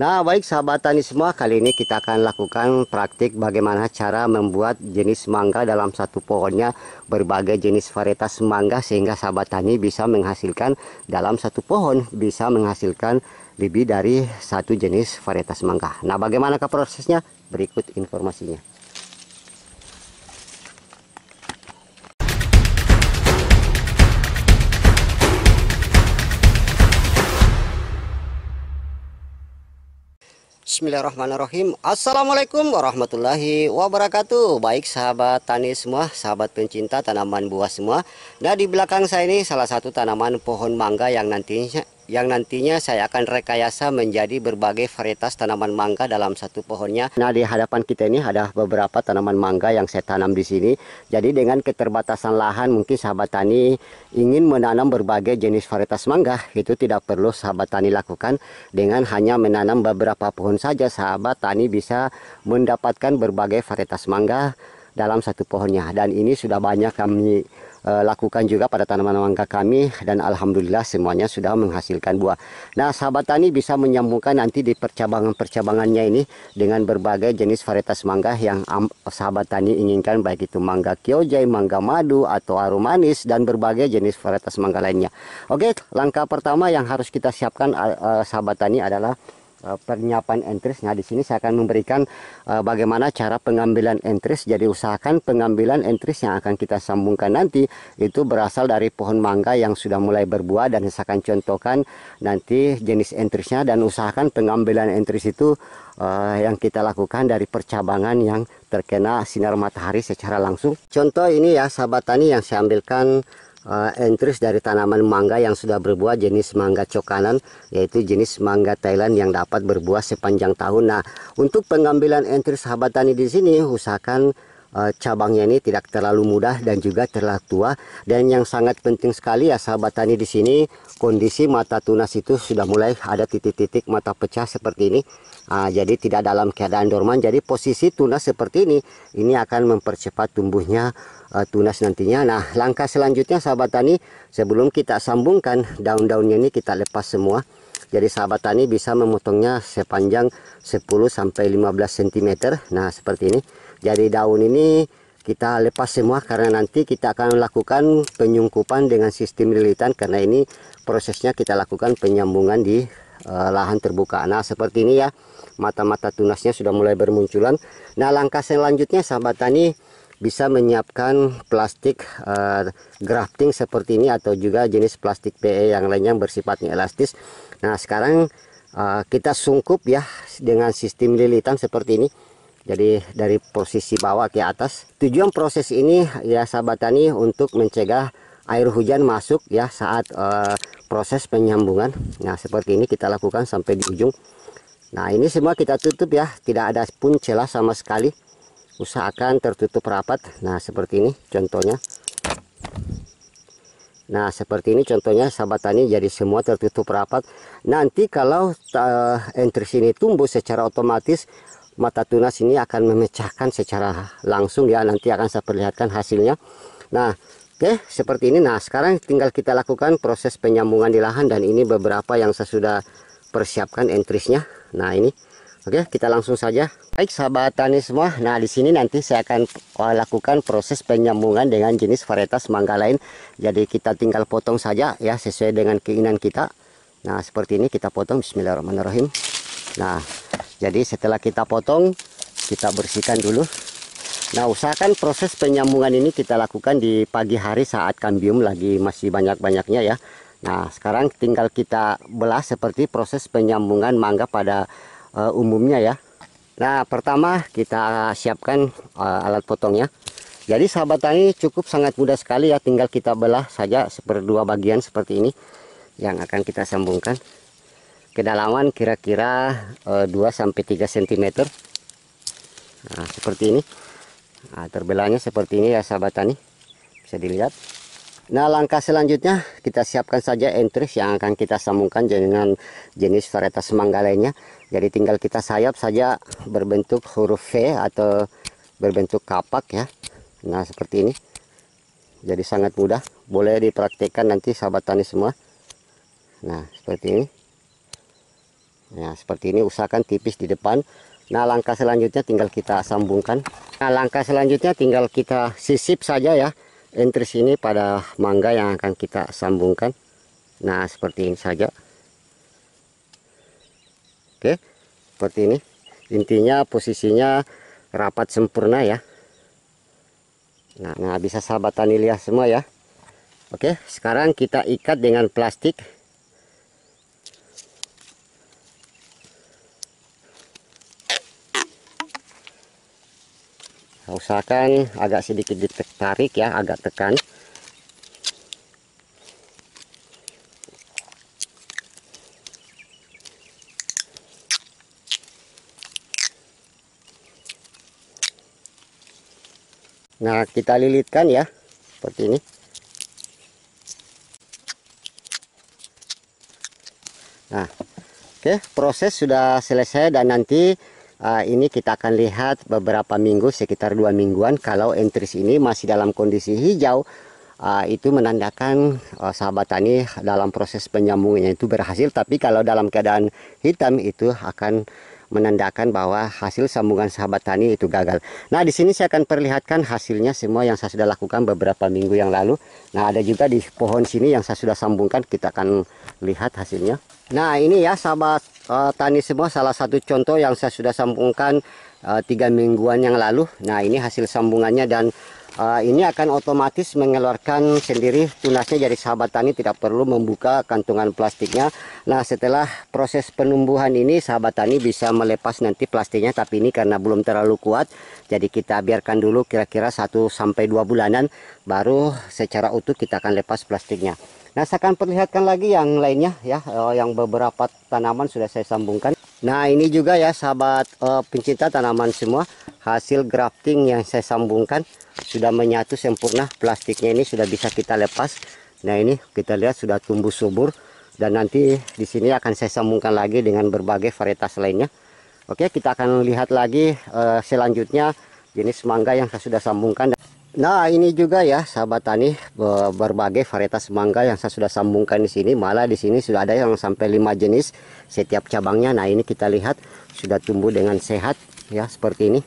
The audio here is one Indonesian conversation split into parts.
Nah, baik sahabat tani semua, kali ini kita akan lakukan praktik bagaimana cara membuat jenis mangga dalam satu pohonnya, berbagai jenis varietas mangga, sehingga sahabat tani bisa menghasilkan dalam satu pohon, bisa menghasilkan lebih dari satu jenis varietas mangga. Nah, bagaimanakah prosesnya? Berikut informasinya. Bismillahirrahmanirrahim. Assalamualaikum warahmatullahi wabarakatuh. Baik sahabat tani semua, sahabat pencinta tanaman buah semua. Nah, di belakang saya ini salah satu tanaman pohon mangga yang nantinya saya akan rekayasa menjadi berbagai varietas tanaman mangga dalam satu pohonnya. Nah, di hadapan kita ini ada beberapa tanaman mangga yang saya tanam di sini. Jadi dengan keterbatasan lahan, mungkin sahabat tani ingin menanam berbagai jenis varietas mangga, itu tidak perlu sahabat tani lakukan. Dengan hanya menanam beberapa pohon saja, sahabat tani bisa mendapatkan berbagai varietas mangga dalam satu pohonnya. Dan ini sudah banyak kami lakukan juga pada tanaman mangga kami, dan alhamdulillah semuanya sudah menghasilkan buah. Nah, sahabat tani bisa menyambungkan nanti di percabangan-percabangannya ini dengan berbagai jenis varietas mangga yang sahabat tani inginkan, baik itu mangga Kyojai, mangga madu, atau arum manis, dan berbagai jenis varietas mangga lainnya. Oke, langkah pertama yang harus kita siapkan sahabat tani adalah penyiapan entris. Nah, di sini saya akan memberikan bagaimana cara pengambilan entris. Jadi usahakan pengambilan entris yang akan kita sambungkan nanti itu berasal dari pohon mangga yang sudah mulai berbuah, dan saya akan contohkan nanti jenis entrisnya, dan usahakan pengambilan entris itu yang kita lakukan dari percabangan yang terkena sinar matahari secara langsung. Contoh ini ya sahabat tani, yang saya ambilkan entris dari tanaman mangga yang sudah berbuah jenis mangga cokanan, yaitu jenis mangga Thailand yang dapat berbuah sepanjang tahun. Nah, untuk pengambilan entris sahabat tani di sini usahakan cabangnya ini tidak terlalu mudah dan juga terlalu tua. Dan yang sangat penting sekali ya sahabat tani di sini, kondisi mata tunas itu sudah mulai ada titik-titik mata pecah seperti ini. Jadi tidak dalam keadaan dorman. Jadi posisi tunas seperti ini akan mempercepat tumbuhnya tunas nantinya. Nah, langkah selanjutnya sahabat tani, sebelum kita sambungkan daun-daunnya ini kita lepas semua. Jadi sahabat tani bisa memotongnya sepanjang 10-15 cm. Nah, seperti ini. Jadi daun ini kita lepas semua karena nanti kita akan melakukan penyungkupan dengan sistem lilitan, karena ini prosesnya kita lakukan penyambungan di lahan terbuka. Nah, seperti ini ya, mata-mata tunasnya sudah mulai bermunculan. Nah, langkah selanjutnya sahabat tani bisa menyiapkan plastik grafting seperti ini, atau juga jenis plastik PE yang lainnya yang bersifatnya elastis. Nah, sekarang kita sungkup ya dengan sistem lilitan seperti ini. Jadi dari posisi bawah ke atas. Tujuan proses ini ya sahabat tani untuk mencegah air hujan masuk ya saat proses penyambungan. Nah, seperti ini kita lakukan sampai di ujung. Nah, ini semua kita tutup ya, tidak ada pun celah sama sekali. Usahakan tertutup rapat. Nah, seperti ini contohnya. Nah, seperti ini contohnya sahabat tani, jadi semua tertutup rapat. Nanti kalau entris ini tumbuh secara otomatis, mata tunas ini akan memecahkan secara langsung ya, nanti akan saya perlihatkan hasilnya. Nah, oke, seperti ini. Nah, sekarang tinggal kita lakukan proses penyambungan di lahan, dan ini beberapa yang saya sudah persiapkan entrisnya. Nah, ini. Oke, kita langsung saja. Baik sahabat tani semua, nah di sini nanti saya akan lakukan proses penyambungan dengan jenis varietas mangga lain. Jadi kita tinggal potong saja ya sesuai dengan keinginan kita. Nah, seperti ini kita potong. Bismillahirrahmanirrahim. Nah, jadi setelah kita potong, kita bersihkan dulu. Nah, usahakan proses penyambungan ini kita lakukan di pagi hari saat kambium lagi masih banyak-banyaknya ya. Nah, sekarang tinggal kita belah seperti proses penyambungan mangga pada umumnya ya. Nah, pertama kita siapkan alat potongnya. Jadi sahabat tani cukup sangat mudah sekali ya, tinggal kita belah saja seperdua bagian seperti ini yang akan kita sambungkan. Kedalaman kira-kira 2-3 cm. Nah, seperti ini. Nah, terbelahnya seperti ini ya sahabat tani, bisa dilihat. Nah, langkah selanjutnya kita siapkan saja entris yang akan kita sambungkan dengan jenis varietas mangga lainnya. Jadi tinggal kita sayap saja berbentuk huruf V atau berbentuk kapak ya. Nah, seperti ini. Jadi sangat mudah, boleh dipraktikkan nanti sahabat tani semua. Nah, seperti ini. Nah, seperti ini, usahakan tipis di depan. Nah, langkah selanjutnya tinggal kita sambungkan. Nah, langkah selanjutnya tinggal kita sisip saja ya entris ini pada mangga yang akan kita sambungkan. Nah, seperti ini saja. Oke, seperti ini. Intinya posisinya rapat sempurna ya. Nah, bisa sahabat tani lihat semua ya. Oke, sekarang kita ikat dengan plastik. Usahakan agak sedikit ditarik ya, agak tekan. Nah, kita lilitkan ya, seperti ini. Nah, oke, proses sudah selesai dan nanti ini kita akan lihat beberapa minggu, sekitar 2 mingguan. Kalau entris ini masih dalam kondisi hijau, itu menandakan sahabat tani dalam proses penyambungannya itu berhasil. Tapi kalau dalam keadaan hitam, itu akan menandakan bahwa hasil sambungan sahabat tani itu gagal. Nah, di sini saya akan perlihatkan hasilnya semua yang saya sudah lakukan beberapa minggu yang lalu. Nah, ada juga di pohon sini yang saya sudah sambungkan, kita akan lihat hasilnya. Nah, ini ya sahabat tani semua, salah satu contoh yang saya sudah sambungkan 3 mingguan yang lalu. Nah, ini hasil sambungannya dan ini akan otomatis mengeluarkan sendiri tunasnya, jadi sahabat tani tidak perlu membuka kantungan plastiknya. Nah, setelah proses penumbuhan ini sahabat tani bisa melepas nanti plastiknya, tapi ini karena belum terlalu kuat, jadi kita biarkan dulu kira-kira 1 sampai 2 bulanan, baru secara utuh kita akan lepas plastiknya. Nah, saya akan perlihatkan lagi yang lainnya ya, yang beberapa tanaman sudah saya sambungkan. Nah, ini juga ya sahabat pencinta tanaman semua, hasil grafting yang saya sambungkan sudah menyatu sempurna. Plastiknya ini sudah bisa kita lepas. Nah, ini kita lihat sudah tumbuh subur dan nanti di sini akan saya sambungkan lagi dengan berbagai varietas lainnya. Oke, kita akan lihat lagi selanjutnya jenis mangga yang saya sudah sambungkan. Nah, ini juga ya sahabat tani, berbagai varietas mangga yang saya sudah sambungkan di sini. Malah di sini sudah ada yang sampai 5 jenis setiap cabangnya. Nah, ini kita lihat sudah tumbuh dengan sehat ya, seperti ini.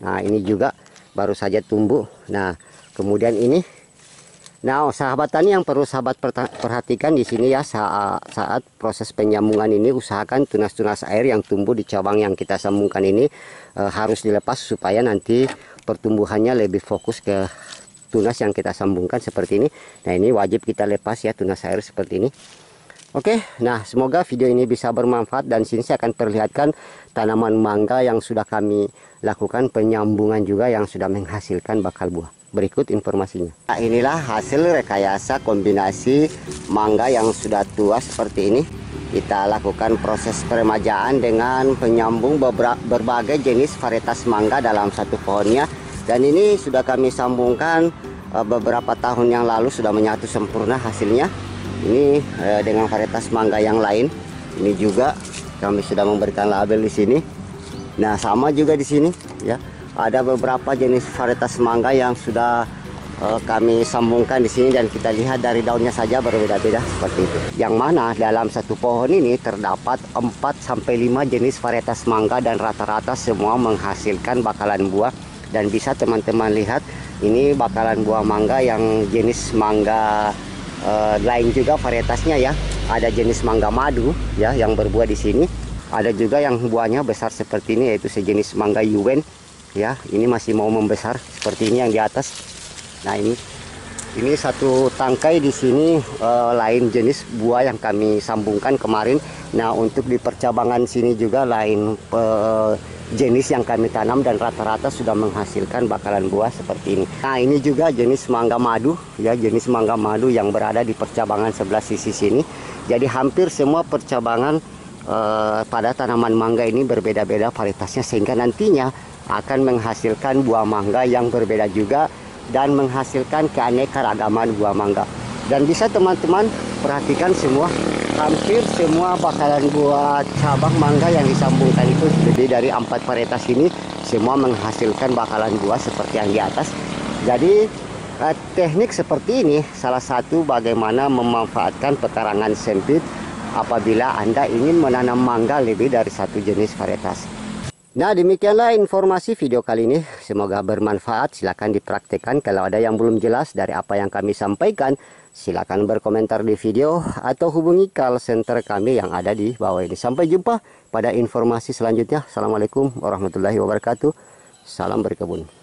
Nah, ini juga baru saja tumbuh. Nah, kemudian ini. Nah, sahabat tani yang perlu sahabat perhatikan di sini ya, saat proses penyambungan ini usahakan tunas-tunas air yang tumbuh di cabang yang kita sambungkan ini harus dilepas supaya nanti pertumbuhannya lebih fokus ke tunas yang kita sambungkan seperti ini. Nah, ini wajib kita lepas ya tunas air seperti ini. Oke, nah semoga video ini bisa bermanfaat dan sini saya akan perlihatkan tanaman mangga yang sudah kami lakukan penyambungan juga yang sudah menghasilkan bakal buah. Berikut informasinya. Nah, inilah hasil rekayasa kombinasi mangga yang sudah tua seperti ini. Kita lakukan proses peremajaan dengan penyambung berbagai jenis varietas mangga dalam satu pohonnya. Dan ini sudah kami sambungkan beberapa tahun yang lalu, sudah menyatu sempurna hasilnya. Ini dengan varietas mangga yang lain. Ini juga kami sudah memberikan label di sini. Nah, sama juga di sini ya. Ada beberapa jenis varietas mangga yang sudah kami sambungkan di sini dan kita lihat dari daunnya saja berbeda-beda seperti itu. Yang mana dalam satu pohon ini terdapat 4 sampai 5 jenis varietas mangga dan rata-rata semua menghasilkan bakalan buah. Dan bisa teman-teman lihat ini bakalan buah mangga yang jenis mangga lain juga varietasnya ya. Ada jenis mangga madu ya yang berbuah di sini. Ada juga yang buahnya besar seperti ini, yaitu sejenis mangga yuen ya. Ini masih mau membesar seperti ini yang di atas. Nah, ini satu tangkai di sini lain jenis buah yang kami sambungkan kemarin. Nah, untuk di percabangan sini juga lain jenis yang kami tanam dan rata-rata sudah menghasilkan bakalan buah seperti ini. Nah, ini juga jenis mangga madu ya, jenis mangga madu yang berada di percabangan sebelah sisi sini. Jadi hampir semua percabangan pada tanaman mangga ini berbeda-beda varietasnya, sehingga nantinya akan menghasilkan buah mangga yang berbeda juga dan menghasilkan keanekaragaman buah mangga. Dan bisa teman-teman perhatikan semua, hampir semua bakalan buah cabang mangga yang disambungkan itu lebih dari 4 varietas ini semua menghasilkan bakalan buah seperti yang di atas. Jadi teknik seperti ini salah satu bagaimana memanfaatkan pekarangan sempit apabila Anda ingin menanam mangga lebih dari satu jenis varietas. Nah, demikianlah informasi video kali ini. Semoga bermanfaat. Silakan dipraktekkan. Kalau ada yang belum jelas dari apa yang kami sampaikan, silakan berkomentar di video atau hubungi call center kami yang ada di bawah ini. Sampai jumpa pada informasi selanjutnya. Assalamualaikum warahmatullahi wabarakatuh. Salam berkebun.